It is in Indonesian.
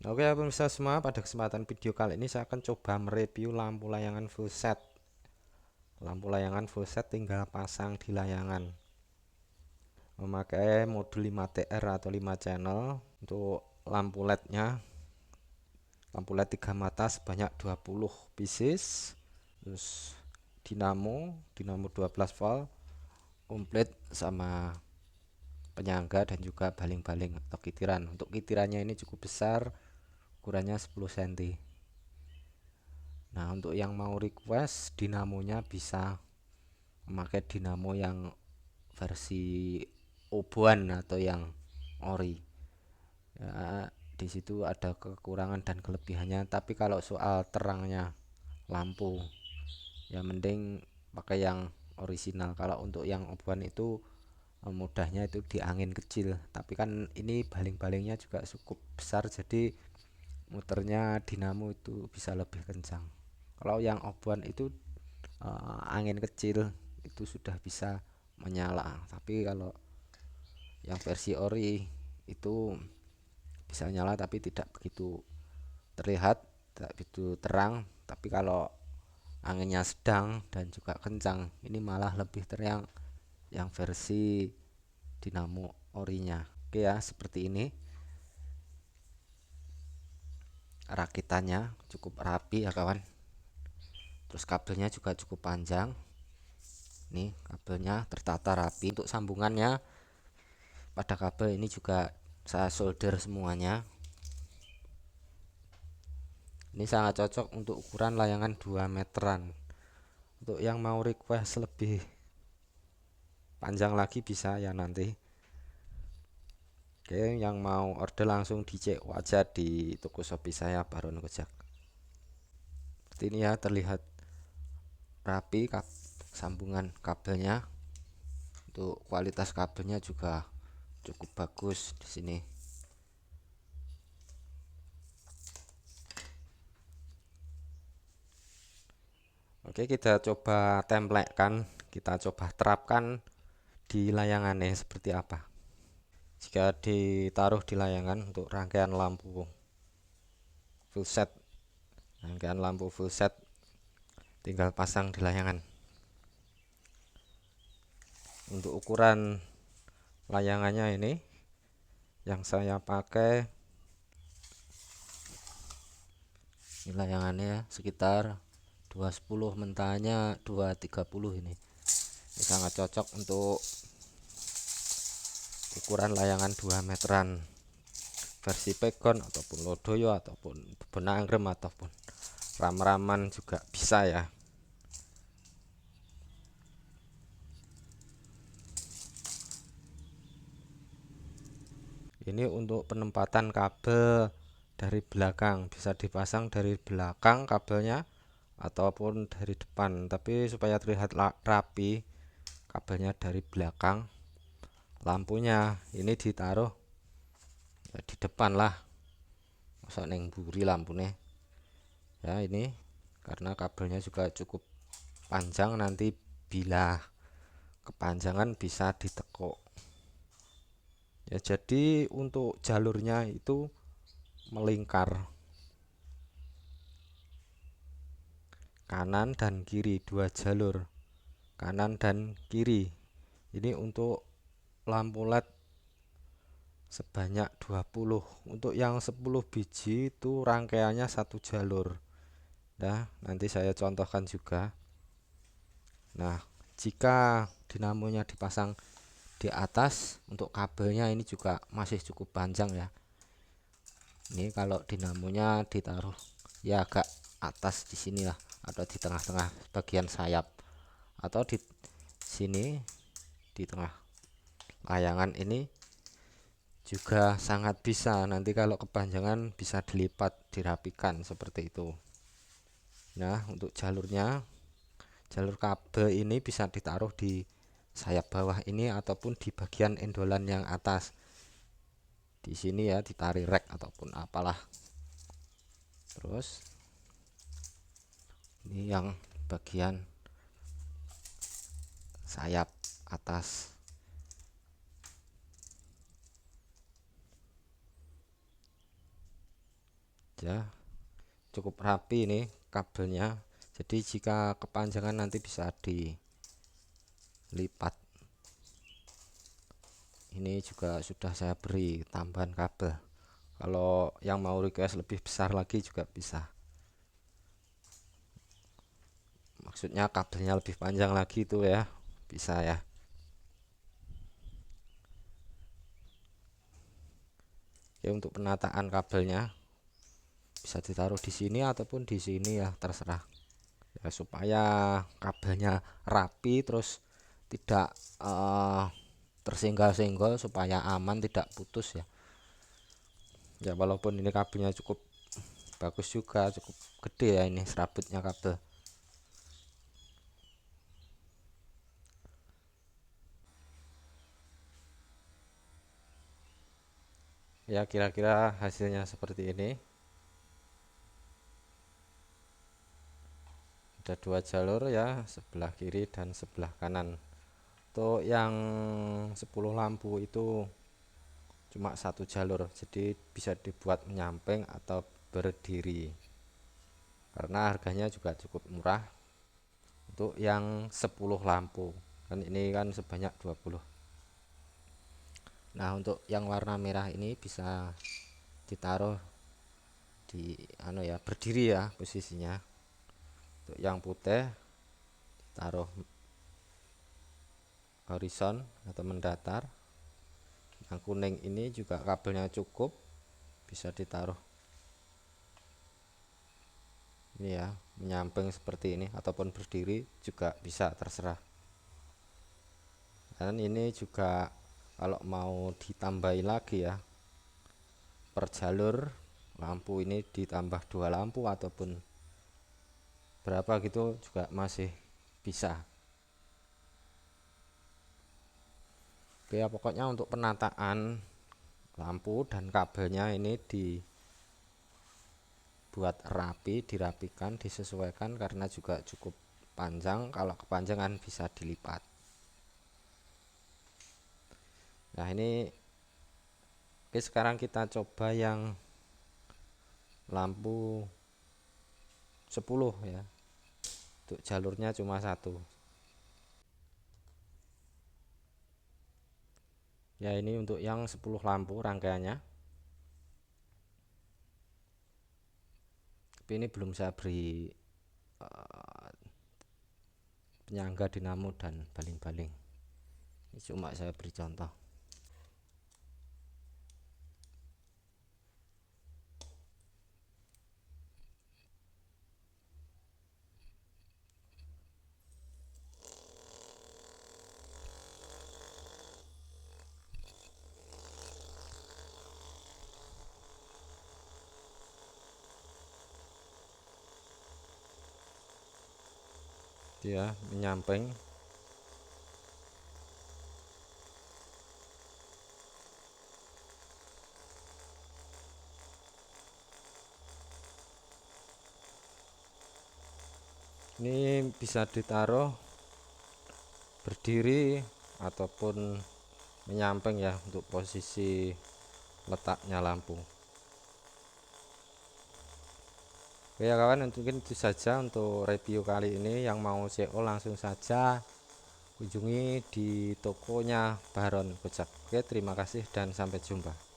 Oke pemirsa semua, pada kesempatan video kali ini saya akan coba mereview lampu layangan full set. Lampu layangan full set tinggal pasang di layangan, memakai modul 5TR atau 5 channel. Untuk lampu LED-nya, lampu LED 3 mata sebanyak 20 pieces. Terus dinamo 12 volt komplit sama penyangga dan juga baling-baling atau kitiran. Untuk kitirannya ini cukup besar, ukurannya 10 cm. Nah, untuk yang mau request dinamonya bisa memakai dinamo yang versi oboan atau yang ori. Ya, di situ ada kekurangan dan kelebihannya, tapi kalau soal terangnya lampu ya mending pakai yang orisinal. Kalau untuk yang oboan itu mudahnya itu di angin kecil, tapi kan ini baling-balingnya juga cukup besar, jadi muternya dinamo itu bisa lebih kencang. Kalau yang oboan itu angin kecil itu sudah bisa menyala, tapi kalau yang versi ori itu bisa nyala tapi tidak begitu terlihat, tidak begitu terang. Tapi kalau anginnya sedang dan juga kencang, ini malah lebih terang yang versi dinamo orinya. Oke ya, seperti ini rakitannya cukup rapi ya kawan. Terus kabelnya juga cukup panjang. Nih kabelnya tertata rapi. Untuk sambungannya pada kabel ini juga saya solder semuanya. Ini sangat cocok untuk ukuran layangan 2 meteran. Untuk yang mau request lebih panjang lagi bisa ya nanti. Oke, yang mau order langsung dicek aja di toko Shopee saya Baron Kojak. Seperti ini ya, terlihat rapi sambungan kabelnya. Untuk kualitas kabelnya juga cukup bagus di sini. Oke, kita coba tempelkan, kita coba terapkan di layangannya seperti apa. Jika ditaruh di layangan untuk rangkaian lampu full set, rangkaian lampu full set tinggal pasang di layangan. Untuk ukuran layangannya ini yang saya pakai, ini layangannya sekitar 210, mentahnya 230 ini. Ini sangat cocok untuk ukuran layangan 2 meteran versi pegon ataupun lodoyo ataupun benanggrem ataupun ram-raman juga bisa ya. Ini untuk penempatan kabel dari belakang, bisa dipasang dari belakang kabelnya ataupun dari depan, tapi supaya terlihat rapi kabelnya dari belakang, lampunya ini ditaruh ya di depan lah, masa neng buri lampunya ya. Ini karena kabelnya juga cukup panjang, nanti bila kepanjangan bisa ditekuk ya. Jadi untuk jalurnya itu melingkar kanan dan kiri, dua jalur kanan dan kiri. Ini untuk lampu LED sebanyak 20. Untuk yang 10 biji itu rangkaiannya satu jalur. Nah, nanti saya contohkan juga. Nah, jika dinamonya dipasang di atas, untuk kabelnya ini juga masih cukup panjang ya. Ini kalau dinamonya ditaruh ya agak atas di sini lah, atau di tengah-tengah bagian sayap, atau di sini di tengah layangan ini juga sangat bisa. Nanti kalau kepanjangan bisa dilipat, dirapikan seperti itu. Nah, untuk jalur kabel ini bisa ditaruh di sayap bawah ini ataupun di bagian endolan yang atas. Di sini ya, ditarik rek ataupun apalah. Terus ini yang bagian sayap atas. aja, cukup rapi ini kabelnya, jadi jika kepanjangan nanti bisa dilipat. Ini juga sudah saya beri tambahan kabel, kalau yang mau request lebih besar lagi juga bisa, maksudnya kabelnya lebih panjang lagi itu ya, bisa ya. Oke, untuk penataan kabelnya bisa ditaruh di sini ataupun di sini ya, terserah ya, supaya kabelnya rapi terus tidak tersenggol-senggol, supaya aman tidak putus ya. Ya walaupun ini kabelnya cukup bagus juga, cukup gede ya ini serabutnya kabel. Ya kira-kira hasilnya seperti ini. Ada dua jalur ya, sebelah kiri dan sebelah kanan. Untuk yang 10 lampu itu cuma satu jalur, jadi bisa dibuat menyamping atau berdiri, karena harganya juga cukup murah untuk yang 10 lampu kan, ini kan sebanyak 20. Nah untuk yang warna merah ini bisa ditaruh di ya, berdiri ya posisinya. Untuk yang putih taruh horizon atau mendatar. Yang kuning ini juga kabelnya cukup, bisa ditaruh ini ya, menyamping seperti ini ataupun berdiri juga bisa, terserah. Dan ini juga kalau mau ditambahi lagi ya, per jalur lampu ini ditambah 2 lampu ataupun berapa gitu juga masih bisa. Oke ya, pokoknya untuk penataan lampu dan kabelnya ini dibuat rapi, dirapikan, disesuaikan, karena juga cukup panjang, kalau kepanjangan bisa dilipat. Nah ini, oke, sekarang kita coba yang lampu 10 ya, untuk jalurnya cuma satu ya. Ini untuk yang 10 lampu rangkaiannya, tapi ini belum saya beri penyangga dinamo dan baling-baling, ini cuma saya beri contoh dia menyamping. Ini bisa ditaruh berdiri ataupun menyamping ya, untuk posisi letaknya lampu. Oke ya kawan, mungkin itu saja untuk review kali ini. Yang mau CO langsung saja kunjungi di tokonya Baron Kocak. Oke, terima kasih dan sampai jumpa.